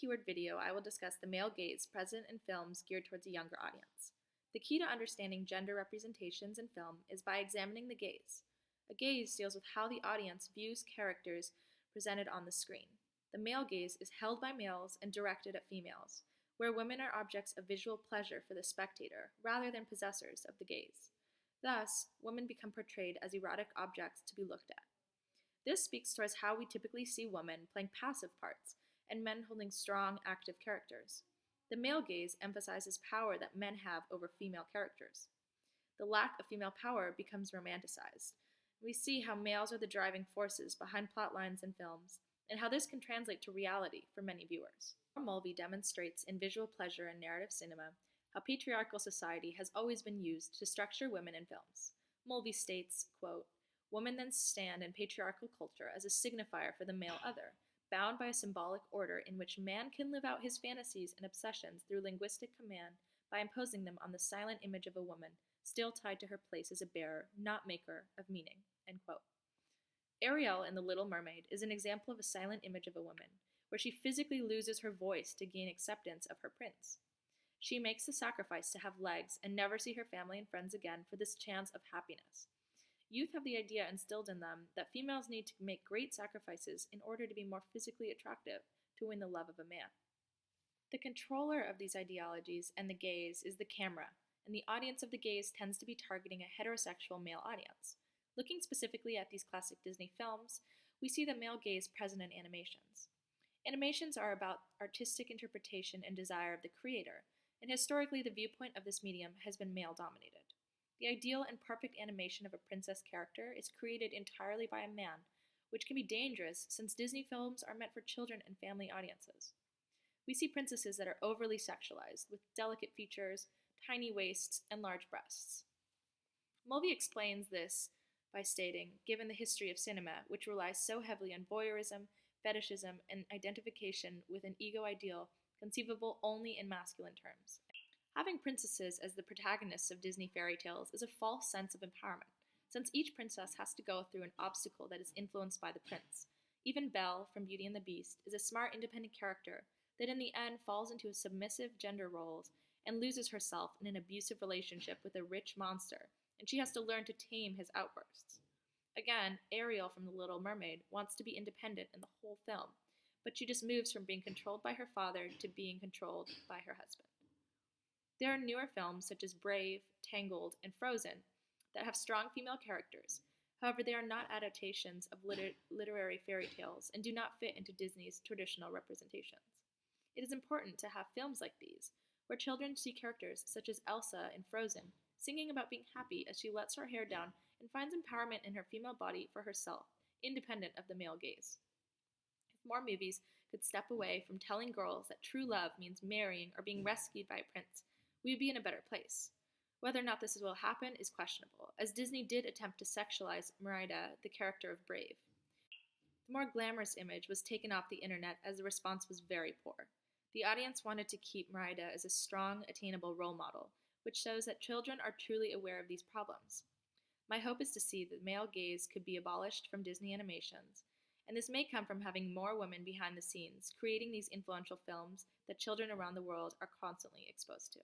keyword video, I will discuss the male gaze present in films geared towards a younger audience. The key to understanding gender representations in film is by examining the gaze. A gaze deals with how the audience views characters presented on the screen. The male gaze is held by males and directed at females, where women are objects of visual pleasure for the spectator rather than possessors of the gaze. Thus, women become portrayed as erotic objects to be looked at. This speaks towards how we typically see women playing passive parts and men holding strong, active characters. The male gaze emphasizes power that men have over female characters. The lack of female power becomes romanticized. We see how males are the driving forces behind plot lines in films, and how this can translate to reality for many viewers. Mulvey demonstrates in visual pleasure and narrative cinema how patriarchal society has always been used to structure women in films. Mulvey states, quote, "Women then stand in patriarchal culture as a signifier for the male other, bound by a symbolic order in which man can live out his fantasies and obsessions through linguistic command by imposing them on the silent image of a woman, still tied to her place as a bearer, not maker, of meaning." End quote. Ariel in The Little Mermaid is an example of a silent image of a woman, where she physically loses her voice to gain acceptance of her prince. She makes the sacrifice to have legs and never see her family and friends again for this chance of happiness. Youth have the idea instilled in them that females need to make great sacrifices in order to be more physically attractive to win the love of a man. The controller of these ideologies and the gaze is the camera, and the audience of the gaze tends to be targeting a heterosexual male audience. Looking specifically at these classic Disney films, we see the male gaze present in animations. Animations are about artistic interpretation and desire of the creator, and historically the viewpoint of this medium has been male-dominated. The ideal and perfect animation of a princess character is created entirely by a man, which can be dangerous since Disney films are meant for children and family audiences. We see princesses that are overly sexualized, with delicate features, tiny waists, and large breasts. Mulvey explains this by stating, given the history of cinema, which relies so heavily on voyeurism, fetishism, and identification with an ego ideal conceivable only in masculine terms. Having princesses as the protagonists of Disney fairy tales is a false sense of empowerment, since each princess has to go through an obstacle that is influenced by the prince. Even Belle, from Beauty and the Beast, is a smart, independent character that in the end falls into a submissive gender roles and loses herself in an abusive relationship with a rich monster, and she has to learn to tame his outbursts. Again, Ariel from The Little Mermaid wants to be independent in the whole film, but she just moves from being controlled by her father to being controlled by her husband. There are newer films such as Brave, Tangled, and Frozen that have strong female characters. However, they are not adaptations of literary fairy tales and do not fit into Disney's traditional representations. It is important to have films like these, where children see characters such as Elsa in Frozen, singing about being happy as she lets her hair down and finds empowerment in her female body for herself, independent of the male gaze. If more movies could step away from telling girls that true love means marrying or being rescued by a prince, we would be in a better place. Whether or not this will happen is questionable, as Disney did attempt to sexualize Merida, the character of Brave. The more glamorous image was taken off the internet as the response was very poor. The audience wanted to keep Merida as a strong, attainable role model, which shows that children are truly aware of these problems. My hope is to see the male gaze could be abolished from Disney animations, and this may come from having more women behind the scenes, creating these influential films that children around the world are constantly exposed to.